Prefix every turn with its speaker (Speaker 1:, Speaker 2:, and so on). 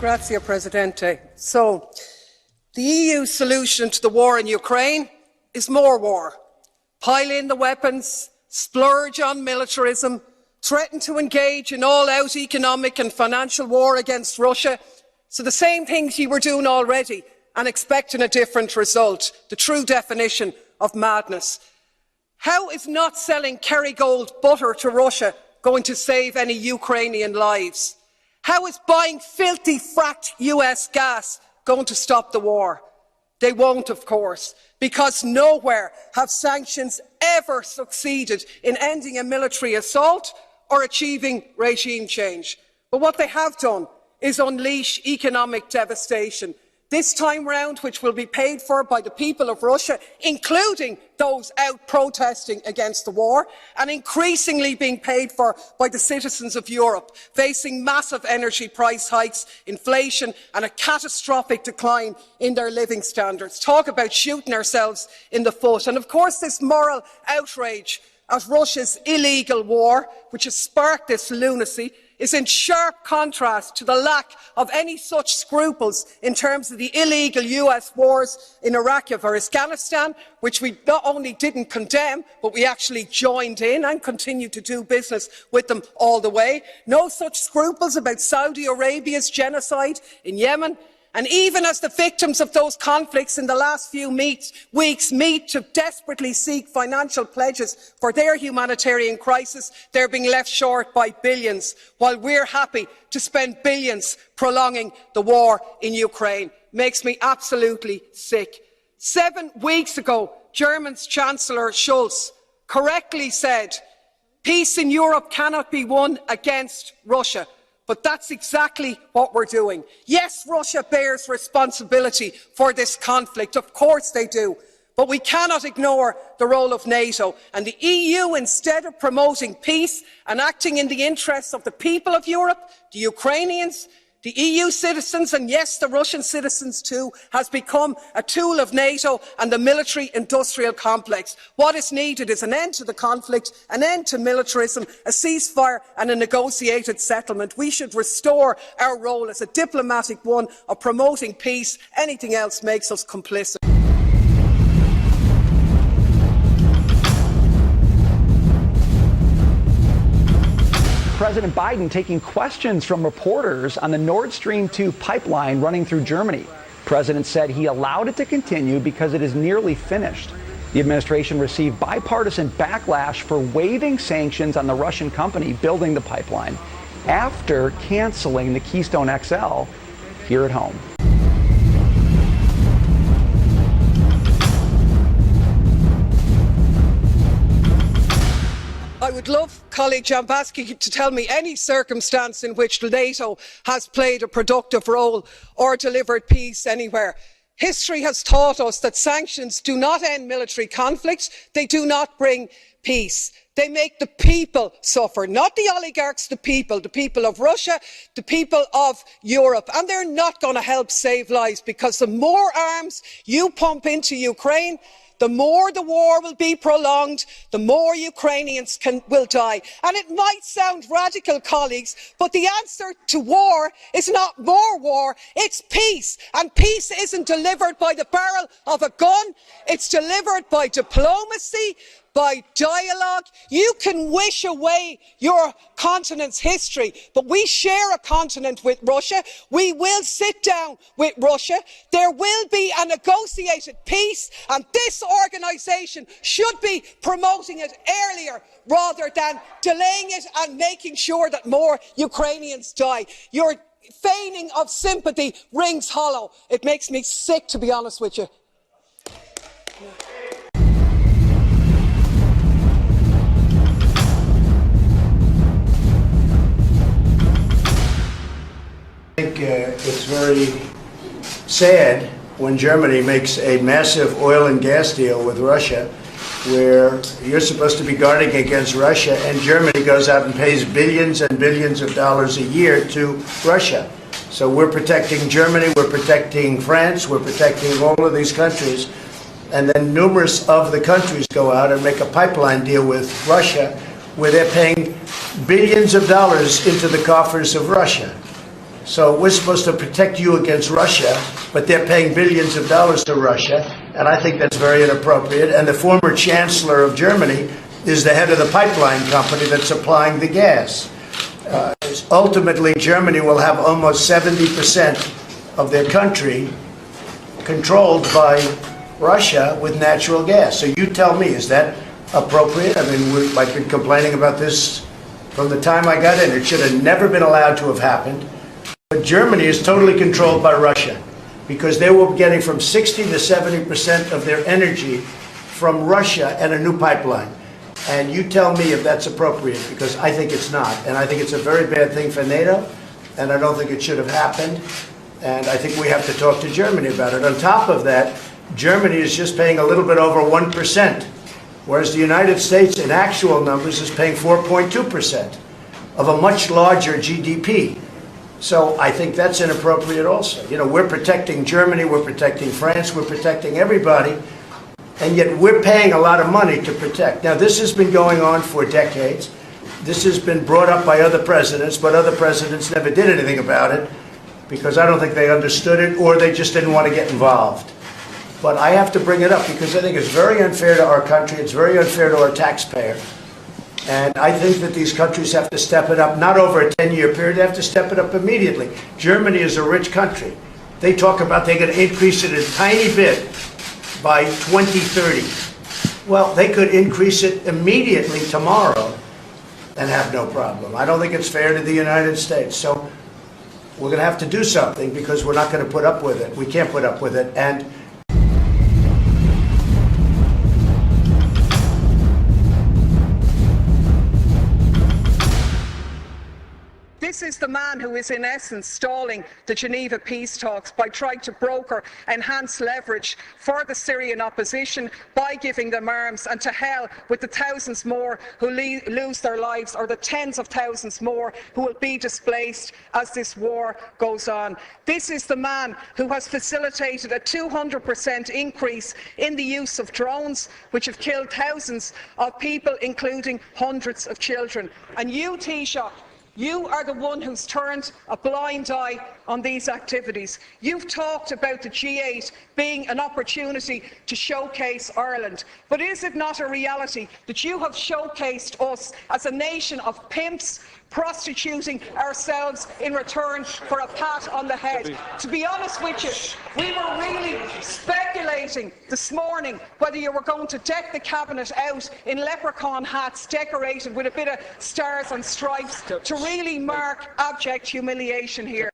Speaker 1: Grazie, Presidente. So, the EU solution to the war in Ukraine is more war. Pile in the weapons, splurge on militarism, threaten to engage in all-out economic and financial war against Russia. So the same things you were doing already and expecting a different result. The true definition of madness. How is not selling Kerry gold butter to Russia going to save any Ukrainian lives? How is buying filthy fracked US gas going to stop the war? They won't, of course, because nowhere have sanctions ever succeeded in ending a military assault or achieving regime change. But what they have done is unleash economic devastation. This time round, which will be paid for by the people of Russia, including those out protesting against the war, and increasingly being paid for by the citizens of Europe, facing massive energy price hikes, inflation and a catastrophic decline in their living standards. Talk about shooting ourselves in the foot. And of course, this moral outrage at Russia's illegal war, which has sparked this lunacy, is in sharp contrast to the lack of any such scruples in terms of the illegal US wars in Iraq or Afghanistan, which we not only didn't condemn, but we actually joined in and continue to do business with them all the way. No such scruples about Saudi Arabia's genocide in Yemen. And even as the victims of those conflicts in the last few weeks meet to desperately seek financial pledges for their humanitarian crisis, they're being left short by billions, while we're happy to spend billions prolonging the war in Ukraine. Makes me absolutely sick. 7 weeks ago, Germany's Chancellor Scholz correctly said, "Peace in Europe cannot be won against Russia." But that's exactly what we're doing. Yes, Russia bears responsibility for this conflict. Of course they do. But we cannot ignore the role of NATO. And the EU, instead of promoting peace and acting in the interests of the people of Europe, the Ukrainians, the EU citizens, and yes, the Russian citizens too, has become a tool of NATO and the military-industrial complex. What is needed is an end to the conflict, an end to militarism, a ceasefire and a negotiated settlement. We should restore our role as a diplomatic one of promoting peace. Anything else makes us complicit.
Speaker 2: President Biden taking questions from reporters on the Nordstream 2 pipeline running through Germany. The president said he allowed it to continue because it is nearly finished. The administration received bipartisan backlash for waiving sanctions on the Russian company building the pipeline after canceling the Keystone XL here at home.
Speaker 1: I would love colleague 𝐏𝐈𝐂𝐓𝐑𝐿 to tell me any circumstance in which NATO has played a productive role or delivered peace anywhere. History has taught us that sanctions do not end military conflicts. They do not bring peace. They make the people suffer, not the oligarchs, the people of Russia, the people of Europe. And they're not going to help save lives, because the more arms you pump into Ukraine, the more the war will be prolonged, the more Ukrainians will die. And it might sound radical, colleagues, but the answer to war is not more war, it's peace. And peace isn't delivered by the barrel of a gun, it's delivered by diplomacy, by dialogue. You can wish away your continent's history, but we share a continent with Russia. We will sit down with Russia. There will be a negotiated peace, and this organisation should be promoting it earlier rather than delaying it and making sure that more Ukrainians die. Your feigning of sympathy rings hollow. It makes me sick, to be honest with you.
Speaker 3: I think it's very sad when Germany makes a massive oil and gas deal with Russia, where you're supposed to be guarding against Russia, and Germany goes out and pays billions and billions of dollars a year to Russia. So we're protecting Germany, we're protecting France, we're protecting all of these countries, and then numerous of the countries go out and make a pipeline deal with Russia, where they're paying billions of dollars into the coffers of Russia. So we're supposed to protect you against Russia, but they're paying billions of dollars to Russia, and I think that's very inappropriate. And the former chancellor of Germany is the head of the pipeline company that's supplying the gas. Ultimately, Germany will have almost 70% of their country controlled by Russia with natural gas. So you tell me, is that appropriate? I mean, I've been complaining about this from the time I got in. It should have never been allowed to have happened. But Germany is totally controlled by Russia because they were getting from 60 to 70% of their energy from Russia and a new pipeline. And you tell me if that's appropriate, because I think it's not. And I think it's a very bad thing for NATO, and I don't think it should have happened. And I think we have to talk to Germany about it. On top of that, Germany is just paying a little bit over 1%, whereas the United States, in actual numbers, is paying 4.2% of a much larger GDP. So I think that's inappropriate also. You know, we're protecting Germany, we're protecting France, we're protecting everybody, and yet we're paying a lot of money to protect. Now, this has been going on for decades. This has been brought up by other presidents, but other presidents never did anything about it because I don't think they understood it or they just didn't want to get involved. But I have to bring it up because I think it's very unfair to our country. It's very unfair to our taxpayer. And I think that these countries have to step it up, not over a 10-year period. They have to step it up immediately. Germany is a rich country. They talk about they're going to increase it a tiny bit by 2030. Well, they could increase it immediately tomorrow and have no problem. I don't think it's fair to the United States. So we're going to have to do something because we're not going to put up with it. We can't put up with it. And
Speaker 1: this is the man who is in essence stalling the Geneva peace talks by trying to broker enhanced leverage for the Syrian opposition by giving them arms, and to hell with the thousands more who lose their lives, or the tens of thousands more who will be displaced as this war goes on. This is the man who has facilitated a 200% increase in the use of drones, which have killed thousands of people, including hundreds of children. And you, Taoiseach, you are the one who's turned a blind eye on these activities. You've talked about the G8 being an opportunity to showcase Ireland. But is it not a reality that you have showcased us as a nation of pimps, prostituting ourselves in return for a pat on the head? To be honest with you, we were really speculating this morning whether you were going to deck the cabinet out in leprechaun hats decorated with a bit of stars and stripes to really mark abject humiliation here.